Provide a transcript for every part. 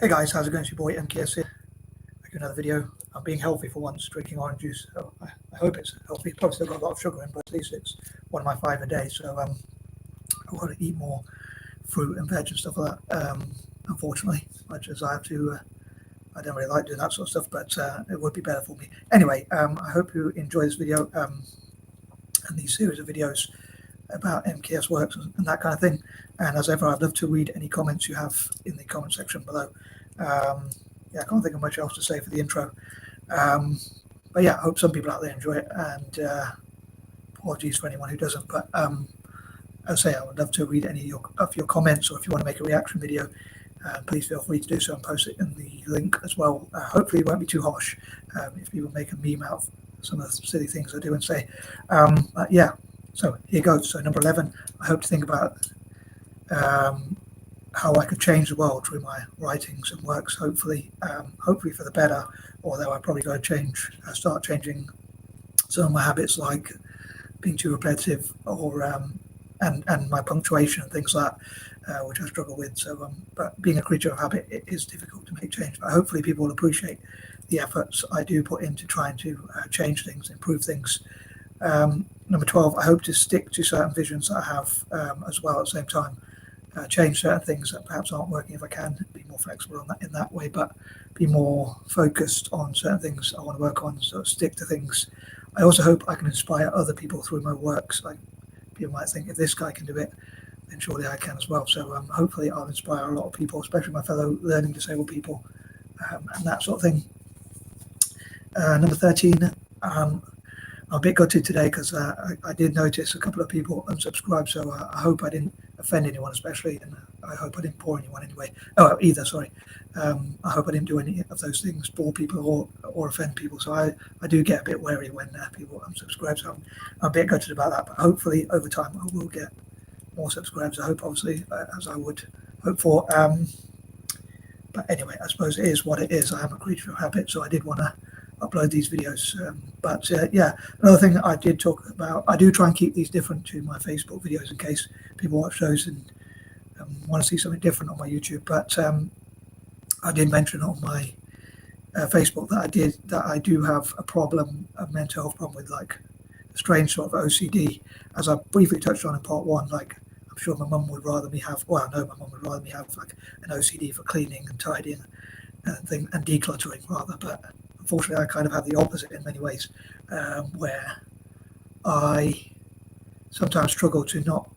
Hey guys, how's it going? It's your boy M.K.S here. Back with another video. I'm being healthy for once, drinking orange juice. So I hope it's healthy. Probably still got a lot of sugar in, but at least it's one of my 5 a day. So I want to eat more fruit and veg and stuff like that. Unfortunately, much as I have to, I don't really like doing that sort of stuff, but it would be better for me. Anyway, I hope you enjoy this video and these series of videos about M.K.S works and that kind of thing. And as ever, I'd love to read any comments you have in the comment section below. I can't think of much else to say for the intro. But yeah, I hope some people out there enjoy it, and apologies for anyone who doesn't. But as I say, I would love to read any of your comments, or if you want to make a reaction video, please feel free to do so and post it in the link as well. Hopefully it won't be too harsh if people make a meme out of some of the silly things I do and say. But yeah, so here goes. So number 11, I hope to think about how I could change the world through my writings and works, hopefully for the better, although I probably got to start changing some of my habits, like being too repetitive, or and my punctuation and things like that, which I struggle with. So but being a creature of habit, it is difficult to make change, but hopefully people will appreciate the efforts I do put into trying to change things, improve things. Number 12, I hope to stick to certain visions that I have as well at the same time. Change certain things that perhaps aren't working if I can, be more flexible in that way, but be more focused on certain things I want to work on, so stick to things. I also hope I can inspire other people through my works. Like, people might think, if this guy can do it, then surely I can as well. So hopefully I'll inspire a lot of people, especially my fellow learning disabled people, and that sort of thing. Number 13, I'm a bit gutted today because I did notice a couple of people unsubscribed, so I hope I didn't offend anyone, especially, and I hope I didn't bore anyone anyway. Sorry. I hope I didn't do any of those things, bore people or offend people. So I do get a bit wary when people unsubscribe, so I'm a bit gutted about that. But hopefully over time I will get more subscribers. I hope, obviously, as I would hope for. But anyway, I suppose it is what it is. I am a creature of habit, so I did want to upload these videos. Yeah, another thing I did talk about, I do try and keep these different to my Facebook videos in case people watch those and want to see something different on my YouTube. But I did mention on my Facebook that I do have a mental health problem with, like, a strange sort of OCD, as I briefly touched on in part 1. Like, I'm sure my mum would rather me have, well, I know my mum would rather me have like an OCD for cleaning and tidying and decluttering rather, but unfortunately I kind of have the opposite in many ways, where I sometimes struggle to not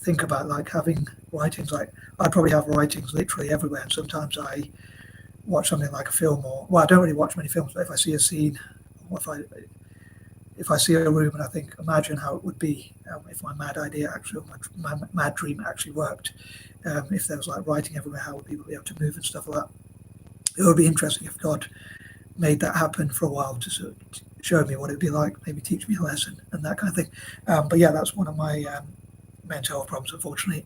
think about, like, having writings. Like, I probably have writings literally everywhere, and sometimes I watch something like a film, or, well, I don't really watch many films, but if I see a scene, or if I see a room and I think, imagine how it would be if my mad idea actually, or my mad dream actually worked, if there was like writing everywhere, how would people be able to move and stuff like that? It would be interesting if God made that happen for a while to sort of show me what it'd be like, maybe teach me a lesson and that kind of thing. But yeah, that's one of my mental health problems, unfortunately.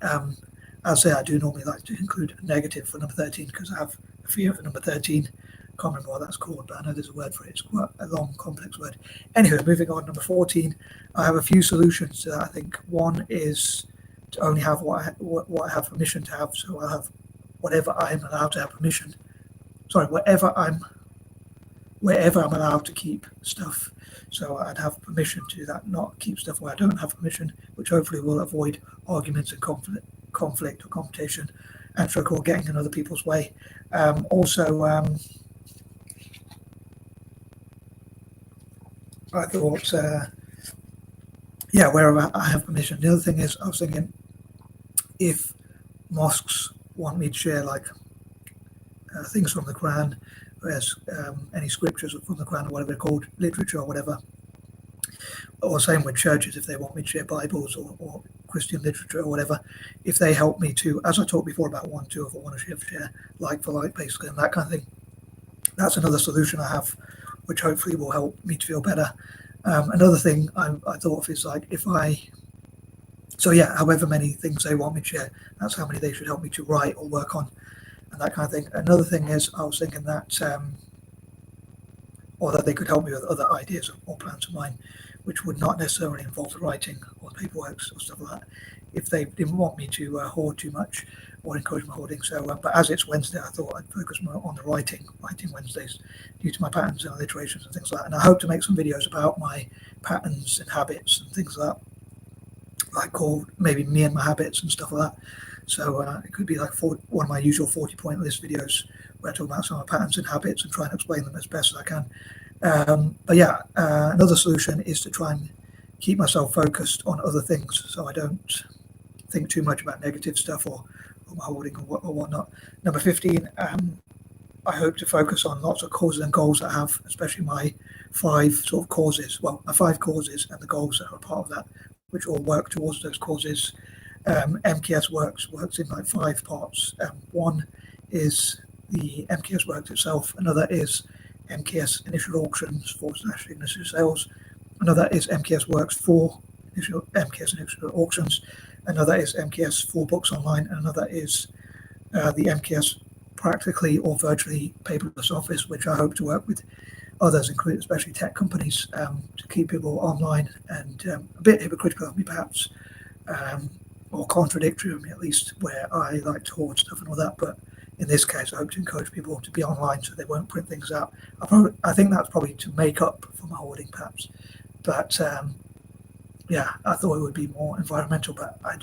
I'll say I do normally like to include a negative for number 13 because I have a fear for number 13. Can't remember what that's called, but I know there's a word for it. It's quite a long, complex word. Anyway, moving on, number 14, I have a few solutions to that. I think one is to only have what I have permission to have. So I'll have whatever I'm allowed to have permission. Sorry, wherever I'm allowed to keep stuff. So I'd have permission to do that, not keep stuff where I don't have permission, which hopefully will avoid arguments and conflict or competition, and so-called getting in other people's way. I thought, wherever I have permission. The other thing is, I was thinking, if mosques want me to share, like, things from the Quran, whereas any scriptures from the Quran or whatever they're called, literature or whatever, or same with churches, if they want me to share Bibles or Christian literature or whatever, if they help me to, as I talked before about 1, 2, if I want to share like for like, basically, and that kind of thing. That's another solution I have, which hopefully will help me to feel better. Another thing I thought of is, like, however many things they want me to share, that's how many they should help me to write or work on, and that kind of thing. Another thing is, I was thinking that, or that they could help me with other ideas or plans of mine, which would not necessarily involve the writing or the paperwork or stuff like that, if they didn't want me to hoard too much or encourage my hoarding. So, but as it's Wednesday, I thought I'd focus more on the writing Wednesdays due to my patterns and alliterations and things like that. And I hope to make some videos about my patterns and habits and things like that, like called maybe me and my habits and stuff like that. So it could be like one of my usual 40-point list videos where I talk about some of my patterns and habits and try and explain them as best as I can. But yeah, another solution is to try and keep myself focused on other things so I don't think too much about negative stuff or my hoarding or whatnot. Number 15, I hope to focus on lots of causes and goals I have, especially my 5 sort of causes. Well, my 5 causes and the goals that are a part of that, which all work towards those causes. M.K.S works in like 5 parts. One is the M.K.S works itself. Another is M.K.S initial auctions / initial sales. Another is M.K.S works for M.K.S initial auctions. Another is M.K.S for books online. And another is the M.K.S practically or virtually paperless office, which I hope to work with others, including especially tech companies, to keep people online, and a bit hypocritical of me perhaps, or contradictory of me at least, where I like to hoard stuff and all that. But in this case, I hope to encourage people to be online so they won't print things out. I think that's probably to make up for my hoarding perhaps. But yeah, I thought it would be more environmental, but I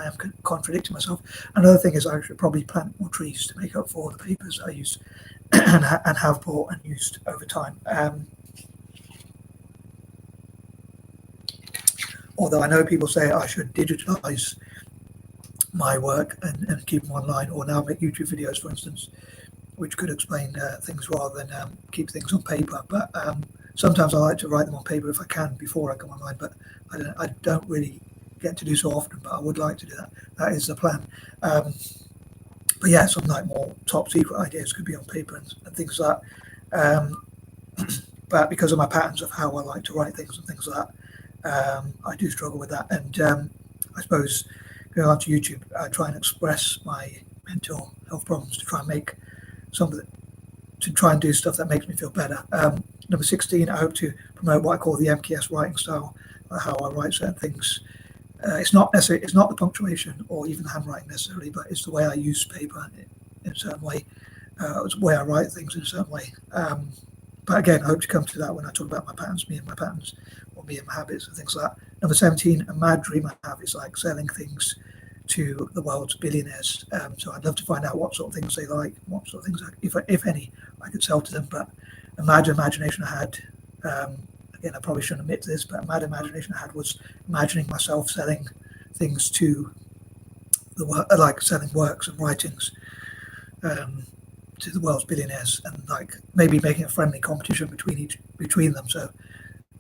am contradicting myself. Another thing is I should probably plant more trees to make up for the papers I use and have bought and used over time. Although I know people say I should digitalize my work and keep them online, or now make YouTube videos, for instance, which could explain things rather than keep things on paper. But sometimes I like to write them on paper if I can before I come online, but I don't really get to do so often, but I would like to do that. That is the plan. But yeah, some like more top secret ideas could be on paper and things like that. But because of my patterns of how I like to write things and things like that, I do struggle with that. And I suppose going on to YouTube, I try and express my mental health problems to try and make to try and do stuff that makes me feel better. Number 16, I hope to promote what I call the M.K.S writing style, how I write certain things. It's not the punctuation or even the handwriting necessarily, but it's the way I use paper in a certain way. It's the way I write things in a certain way. But again, I hope to come to that when I talk about my patterns, me and my patterns, or me and my habits and things like that. Number 17, a mad dream I have is like selling things to the world's billionaires. So I'd love to find out what sort of things they like, what sort of things, if any, I could sell to them. But a mad imagination I had, again, I probably shouldn't admit to this, but a mad imagination I had was imagining myself selling things to the world, like selling works and writings to the world's billionaires, and like maybe making a friendly competition between them. So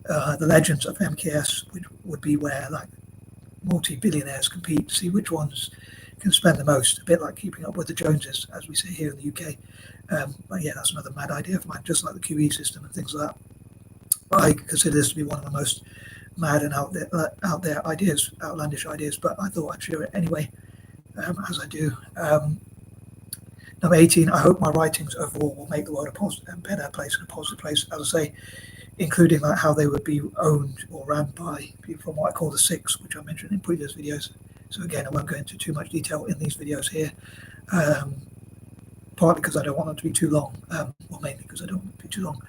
the legends of M.K.S would be where like multi-billionaires compete to see which ones can spend the most, a bit like Keeping Up with the Joneses, as we say here in the UK. But yeah, that's another mad idea of mine, just like the QE system and things like that. But I consider this to be one of the most mad and out there ideas, outlandish ideas, but I thought I'd share it anyway, as I do. Number 18, I hope my writings overall will make the world a better place and a positive place, as I say, including like how they would be owned or ran by people from what I call the 6, which I mentioned in previous videos. So again, I won't go into too much detail in these videos here, partly because I don't want them to be too long, or mainly because I don't want them to be too long.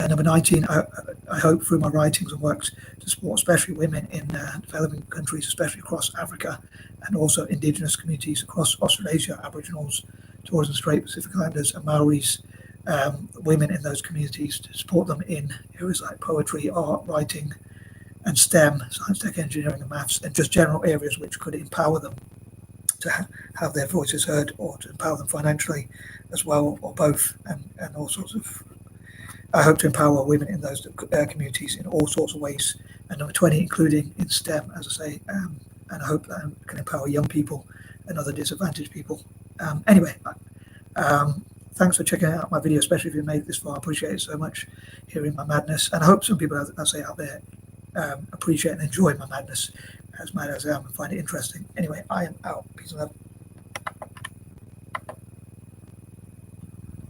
Number 19, I hope through my writings and works to support especially women in developing countries, especially across Africa, and also indigenous communities across Australasia, Aboriginals, Torres and Strait Pacific Islanders and Maoris, women in those communities, to support them in areas like poetry, art, writing, and STEM, science, tech, engineering, and maths, and just general areas which could empower them to have their voices heard, or to empower them financially as well, or both, and all sorts of. I hope to empower women in those communities in all sorts of ways. And number 20, including in STEM, as I say, and I hope that I can empower young people and other disadvantaged people. Anyway, thanks for checking out my video, especially if you made it this far. I appreciate it so much, hearing my madness, and I hope some people, as I say, out there appreciate and enjoy my madness, as mad as I am, and find it interesting. Anyway, I am out. Peace and love.